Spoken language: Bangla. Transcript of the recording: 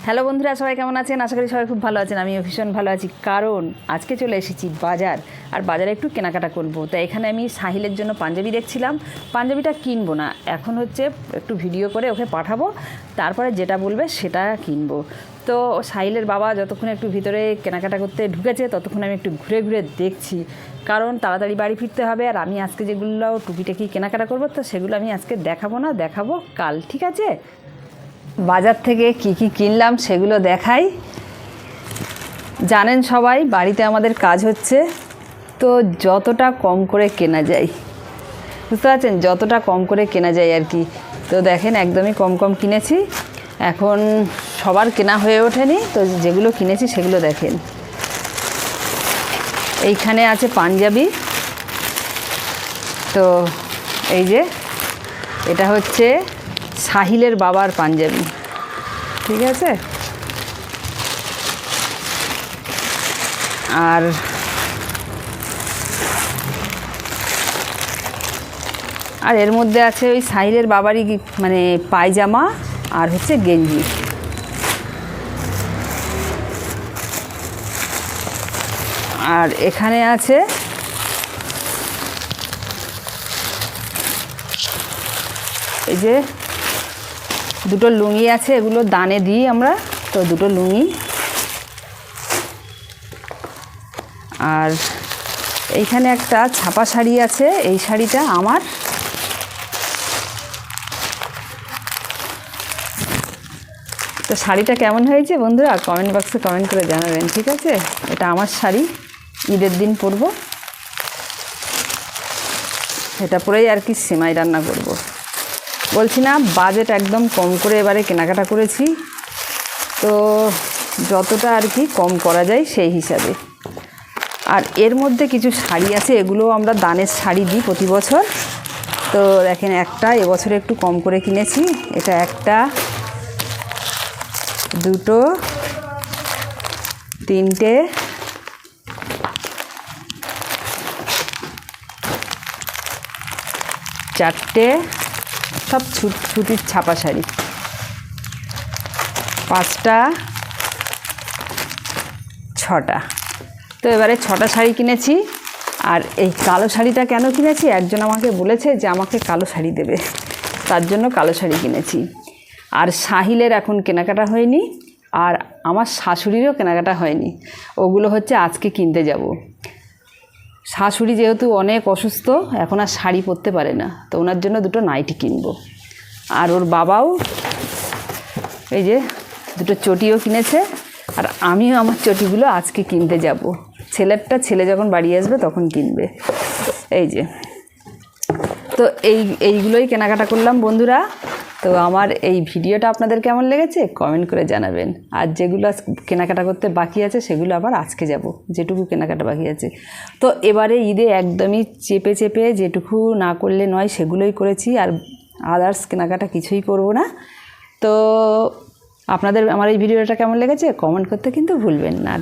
হ্যালো বন্ধুরা, সবাই কেমন আছেন? আশা করি সবাই খুব ভালো আছেন। আমিও ভীষণ ভালো আছি, কারণ আজকে চলে এসেছি বাজার। আর বাজারে একটু কেনাকাটা করবো। তাই এখানে আমি সাহিলের জন্য পাঞ্জাবি দেখছিলাম। পাঞ্জাবিটা কিনবো না, এখন হচ্ছে একটু ভিডিও করে ওকে পাঠাবো, তারপরে যেটা বলবে সেটা কিনবো। তো সাহিলের বাবা যতক্ষণ একটু ভিতরে কেনাকাটা করতে ঢুকেছে, ততক্ষণ আমি একটু ঘুরে ঘুরে দেখছি, কারণ তাড়াতাড়ি বাড়ি ফিরতে হবে। আর আমি আজকে যেগুলো টুকিটাকি কেনাকাটা করবো, তো সেগুলো আমি আজকে দেখাবো না, দেখাবো কাল, ঠিক আছে? বাজার থেকে কি কি কিনলাম সেগুলো দেখাই। জানেন সবাই, বাড়িতে আমাদের কাজ হচ্ছে, তো যতটা কম করে কেনা যায়, বুঝতে পারছেন, যতটা কম করে কেনা যায় আর কি। তো দেখেন, একদমই কম কম কিনেছি। এখন সবার কেনা হয়ে ওঠেনি, তো যেগুলো কিনেছি সেগুলো দেখেন। এইখানে আছে পাঞ্জাবি। তো এই যে এটা হচ্ছে সাহিলের বাবার পাঞ্জাবি, ঠিক আছে? আর এর মধ্যে আছে ওই সাহিলের বাবারই মানে পায়জামা আর হচ্ছে গেঞ্জি। আর এখানে আছে এই যে দুটো লুঙ্গি আছে, এগুলো দানে দিই আমরা, তো দুটো লুঙ্গি। আর এইখানে একটা ছাপা শাড়ি আছে, এই শাড়িটা আমার। তো শাড়িটা কেমন হয়েছে বন্ধুরা, কমেন্ট বক্সে কমেন্ট করে জানাবেন, ঠিক আছে? এটা আমার শাড়ি, ঈদের দিন পরবো। এটা পরেই আর কি সেমাই রান্না করব। বলছি না, বাজেট একদম কম করে এবারে কেনাকাটা করেছি, তো যতটা আর কি কম করা যায় সেই হিসাবে। আর এর মধ্যে কিছু শাড়ি আছে, এগুলো আমরা দানের শাড়ি দিই প্রতি বছর। তো দেখেন, একটা এবছরে একটু কম করে কিনেছি। এটা একটা, দুটো, তিনটে, চারটে, সব সুতির ছাপা শাড়ি। পাঁচটা, ছটা। তো এবারে 6টা শাড়ি কিনেছি। আর এই কালো শাড়িটা কেন কিনেছি, একজন আমাকে বলেছে যে আমাকে কালো শাড়ি দেবে, তার জন্য কালো শাড়ি কিনেছি। আর সাহিলের এখন কেনাকাটা হয়নি, আর আমার শাশুড়িরও কেনাকাটা হয়নি, ওগুলো হচ্ছে আজকে কিনতে যাব। শাশুড়ি যেহেতু অনেক অসুস্থ, এখন আর শাড়ি পরতে পারে না, তো ওনার জন্য দুটো নাইটি কিনবো। আর ওর বাবাও এই যে দুটো চটিও কিনেছে। আর আমিও আমার চটিগুলো আজকে কিনতে যাব। ছেলে যখন বাড়ি আসবে তখন কিনবে। এই যে, তো এইগুলোই কেনাকাটা করলাম বন্ধুরা। তো আমার এই ভিডিওটা আপনাদের কেমন লেগেছে কমেন্ট করে জানাবেন। আর যেগুলো কেনাকাটা করতে বাকি আছে সেগুলো আবার আজকে যাব, যেটুকু কেনাকাটা বাকি আছে। তো এবারে ঈদে একদমই চেপে চেপে যেটুকু না করলে নয় সেগুলোই করেছি, আর আদার্স কেনাকাটা কিছুই করব না। তো আপনাদের আমার এই ভিডিওটা কেমন লেগেছে কমেন্ট করতে কিন্তু ভুলবেন না।